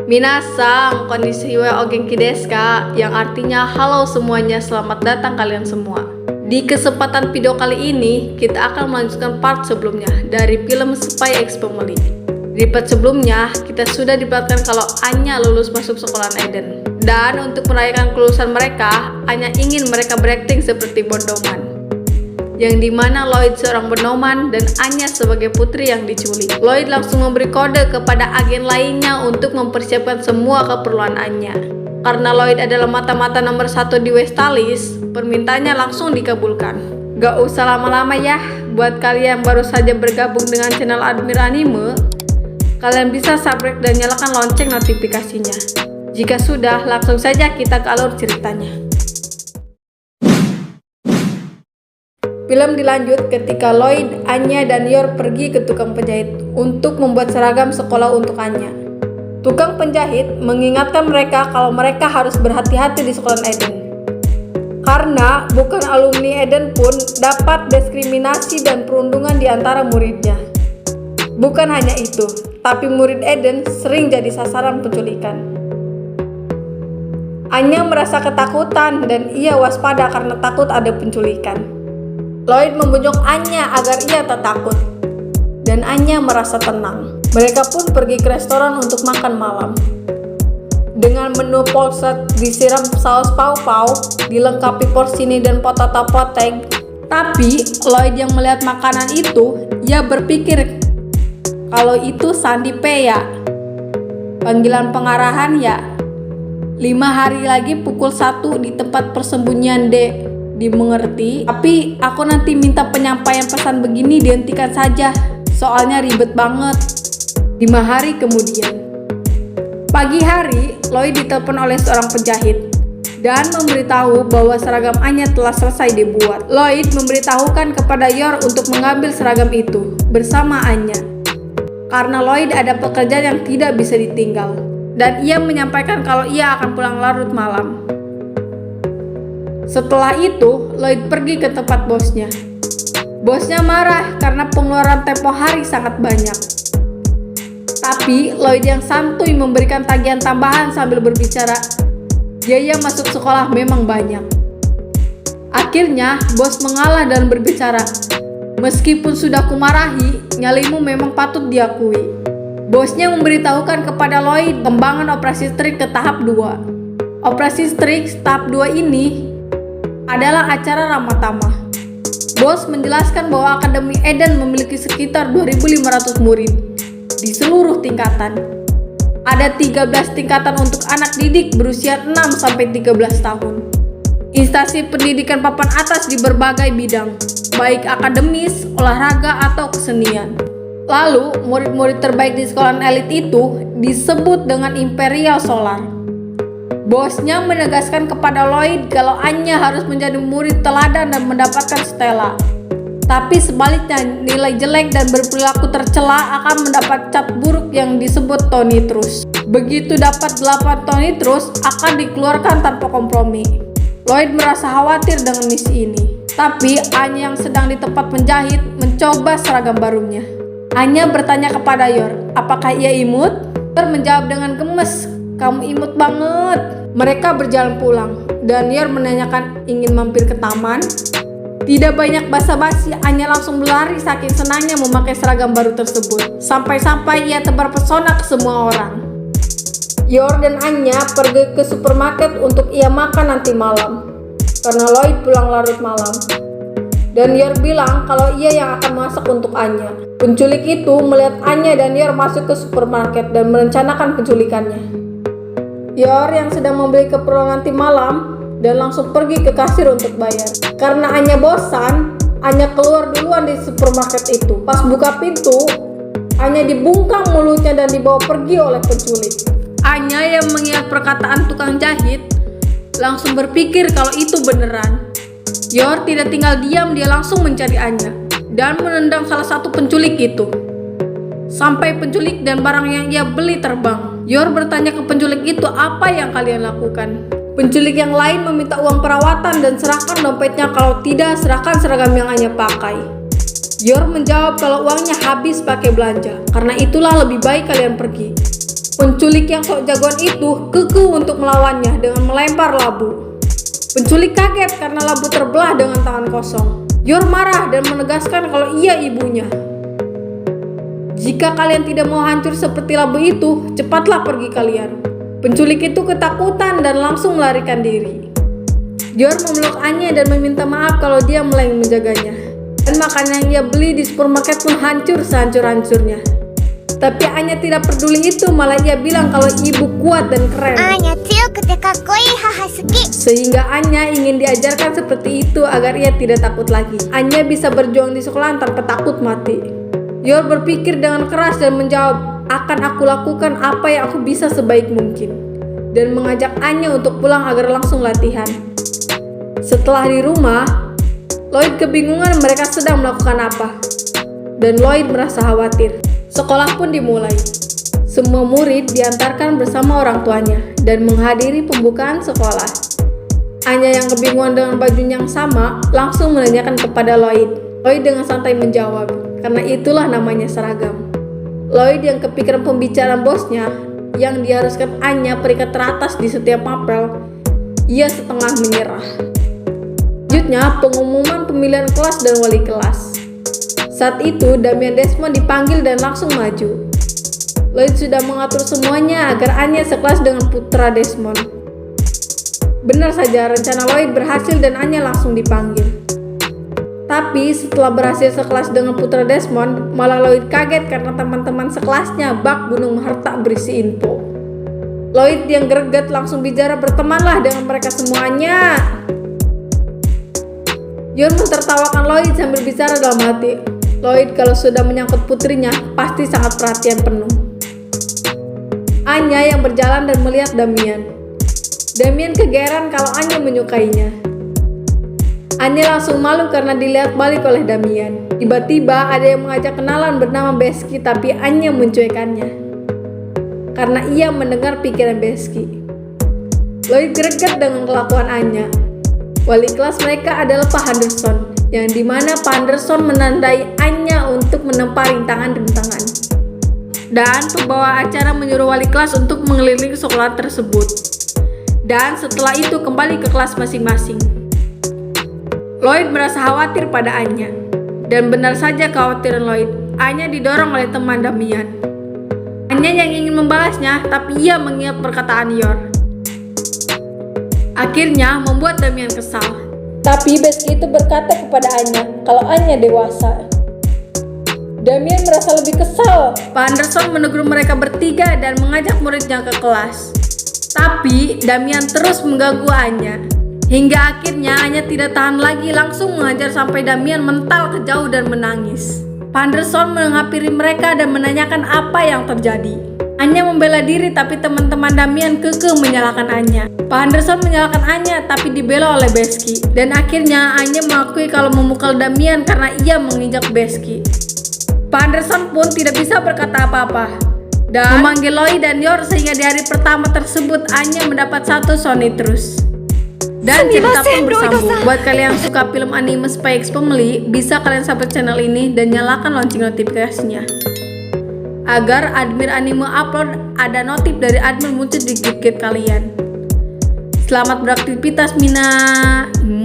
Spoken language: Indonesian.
Minasang, konnichiwa o genki desu ka, yang artinya halo semuanya, selamat datang kalian semua. Di kesempatan video kali ini, kita akan melanjutkan part sebelumnya dari film Spy X Family. Di part sebelumnya, kita sudah diperlihatkan kalau Anya lulus masuk sekolah Eden. Dan untuk merayakan kelulusan mereka, Anya ingin mereka berakting seperti Bondoman. Yang dimana Lloyd seorang Bondoman dan Anya sebagai putri yang diculik. Lloyd langsung memberi kode kepada agen lainnya untuk mempersiapkan semua keperluan Anya. Karena Lloyd adalah mata-mata nomor 1 di Westalis, permintaannya langsung dikabulkan. Gak usah lama-lama ya, buat kalian yang baru saja bergabung dengan channel Admir Anime, kalian bisa subscribe dan nyalakan lonceng notifikasinya. Jika sudah, langsung saja kita ke alur ceritanya. Film dilanjut ketika Lloyd, Anya, dan Yor pergi ke tukang penjahit untuk membuat seragam sekolah untuk Anya. Tukang penjahit mengingatkan mereka kalau mereka harus berhati-hati di sekolah Eden. Karena bukan alumni Eden pun dapat diskriminasi dan perundungan di antara muridnya. Bukan hanya itu, tapi murid Eden sering jadi sasaran penculikan. Anya merasa ketakutan dan ia waspada karena takut ada penculikan. Lloyd membujuk Anya agar ia tak takut, dan Anya merasa tenang. Mereka pun pergi ke restoran untuk makan malam. Dengan menu polset disiram saus pau-pau, dilengkapi porcini dan potato poteng. Tapi Lloyd yang melihat makanan itu, ia berpikir kalau itu Sandi Peya. Panggilan pengarahan ya. 5 hari lagi pukul 1 di tempat persembunyian D. Dimengerti, tapi aku nanti minta penyampaian pesan begini dihentikan saja, soalnya ribet banget. 5 hari kemudian, pagi hari, Lloyd ditelepon oleh seorang penjahit dan memberitahu bahwa seragam Anya telah selesai dibuat. Lloyd memberitahukan kepada Yor untuk mengambil seragam itu bersama Anya, karena Lloyd ada pekerjaan yang tidak bisa ditinggal, dan ia menyampaikan kalau ia akan pulang larut malam. Setelah itu, Lloyd pergi ke tempat bosnya. Bosnya marah karena pengeluaran tempo hari sangat banyak. Tapi Lloyd yang santuy memberikan tagihan tambahan sambil berbicara, biaya masuk sekolah memang banyak. Akhirnya, bos mengalah dan berbicara, meskipun sudah kumarahi, nyalimu memang patut diakui. Bosnya memberitahukan kepada Lloyd kembangan operasi Strix ke tahap 2. Operasi Strix tahap 2 ini adalah acara ramah tamah. Bos menjelaskan bahwa Akademi Eden memiliki sekitar 2.500 murid di seluruh tingkatan. Ada 13 tingkatan untuk anak didik berusia 6-13 tahun. Instansi pendidikan papan atas di berbagai bidang, baik akademis, olahraga, atau kesenian. Lalu, murid-murid terbaik di sekolah elit itu disebut dengan Imperial Solar. Bosnya menegaskan kepada Lloyd kalau Anya harus menjadi murid teladan dan mendapatkan stella. Tapi sebaliknya, nilai jelek dan berperilaku tercela akan mendapat cap buruk yang disebut Tonitrus. Begitu dapat 8 Tonitrus, akan dikeluarkan tanpa kompromi. Lloyd merasa khawatir dengan misi ini. Tapi Anya yang sedang di tempat penjahit mencoba seragam barunya. Anya bertanya kepada Yor, apakah ia imut? Yor menjawab dengan gemes, kamu imut banget. Mereka berjalan pulang, dan Yor menanyakan ingin mampir ke taman. Tidak banyak basa-basi, Anya langsung berlari saking senangnya memakai seragam baru tersebut. Sampai-sampai ia tebar pesona ke semua orang. Yor dan Anya pergi ke supermarket untuk ia makan nanti malam, karena Lloyd pulang larut malam. Dan Yor bilang kalau ia yang akan masak untuk Anya. Penculik itu melihat Anya dan Yor masuk ke supermarket dan merencanakan penculikannya. Yor yang sedang membeli keperluan nanti malam dan langsung pergi ke kasir untuk bayar. Karena Anya bosan, Anya keluar duluan di supermarket itu. Pas buka pintu, Anya dibungkam mulutnya dan dibawa pergi oleh penculik. Anya yang mengingat perkataan tukang jahit langsung berpikir kalau itu beneran. Yor tidak tinggal diam, dia langsung mencari Anya dan menendang salah satu penculik itu sampai penculik dan barang yang ia beli terbang. Yor bertanya ke penculik itu, apa yang kalian lakukan? Penculik yang lain meminta uang perawatan dan serahkan dompetnya, kalau tidak serahkan seragam yang Anya pakai. Yor menjawab kalau uangnya habis pakai belanja, karena itulah lebih baik kalian pergi. Penculik yang sok jagoan itu kekeh untuk melawannya dengan melempar labu. Penculik kaget karena labu terbelah dengan tangan kosong. Yor marah dan menegaskan kalau ia ibunya. Jika kalian tidak mau hancur seperti labu itu, cepatlah pergi kalian. Penculik itu ketakutan dan langsung melarikan diri. Yor memeluk Anya dan meminta maaf kalau dia mulai menjaganya. Dan makanan yang ia beli di supermarket pun hancur sehancur-hancurnya. Tapi Anya tidak peduli itu, malah ia bilang kalau ibu kuat dan keren. Anya tsuyokute kakkoi haha suki. Sehingga Anya ingin diajarkan seperti itu agar ia tidak takut lagi. Anya bisa berjuang di sekolah tanpa takut mati. Yor berpikir dengan keras dan menjawab, akan aku lakukan apa yang aku bisa sebaik mungkin. Dan mengajak Anya untuk pulang agar langsung latihan. Setelah di rumah, Lloyd kebingungan mereka sedang melakukan apa. Dan Lloyd merasa khawatir. Sekolah pun dimulai. Semua murid diantarkan bersama orang tuanya dan menghadiri pembukaan sekolah. Anya yang kebingungan dengan bajunya yang sama langsung menanyakan kepada Lloyd. Lloyd dengan santai menjawab, karena itulah namanya seragam. Lloyd yang kepikiran pembicaraan bosnya yang diharuskan Anya perikat teratas di setiap mapel, ia setengah menyerah. Selanjutnya pengumuman pemilihan kelas dan wali kelas. Saat itu Damian Desmond dipanggil dan langsung maju. Lloyd sudah mengatur semuanya agar Anya sekelas dengan putra Desmond. Benar saja, rencana Lloyd berhasil dan Anya langsung dipanggil. Tapi setelah berhasil sekelas dengan putra Desmond, malah Lloyd kaget karena teman-teman sekelasnya bak gunung harta berisi info. Lloyd yang greget langsung bicara, bertemanlah dengan mereka semuanya. Yor mentertawakan Lloyd sambil bicara dalam hati. Lloyd kalau sudah menyangkut putrinya pasti sangat perhatian penuh. Anya yang berjalan dan melihat Damian. Damian kegeeran kalau Anya menyukainya. Anya langsung malu karena dilihat balik oleh Damian. Tiba-tiba ada yang mengajak kenalan bernama Beski, tapi Anya mencuekannya karena ia mendengar pikiran Beski. Lloyd greget dengan kelakuan Anya. Wali kelas mereka adalah Pak Henderson, yang dimana Pak Henderson menandai Anya untuk menempa rintangan-rintangan. Dan pembawa acara menyuruh wali kelas untuk mengelilingi sekolah tersebut. Dan setelah itu kembali ke kelas masing-masing. Lloyd merasa khawatir pada Anya. Dan benar saja kekhawatiran Lloyd. Anya didorong oleh teman Damian. Anya yang ingin membalasnya, tapi ia mengingat perkataan Yor. Akhirnya membuat Damian kesal. Tapi Beski itu berkata kepada Anya kalau Anya dewasa. Damian merasa lebih kesal. Pak Anderson menegur mereka bertiga dan mengajak muridnya ke kelas. Tapi Damian terus mengganggu Anya. Hingga akhirnya Anya tidak tahan lagi, langsung mengajar sampai Damian mental ke jauh dan menangis. Pak Anderson menghampiri mereka dan menanyakan apa yang terjadi. Anya membela diri tapi teman-teman Damian kekeh menyalahkan Anya. Pak Anderson menyalahkan Anya tapi dibela oleh Beski. Dan akhirnya Anya mengakui kalau memukul Damian karena ia menginjak Beski. Pak Anderson pun tidak bisa berkata apa-apa dan memanggil Lloyd dan Yor, sehingga di hari pertama tersebut Anya mendapat 1 Sony terus. Dan cerita pun bersambung. Buat kalian yang suka film anime Spy X Family, bisa kalian subscribe channel ini dan nyalakan lonceng notifikasinya agar admin anime upload ada notif dari admin muncul di feed kalian. Selamat beraktivitas Mina.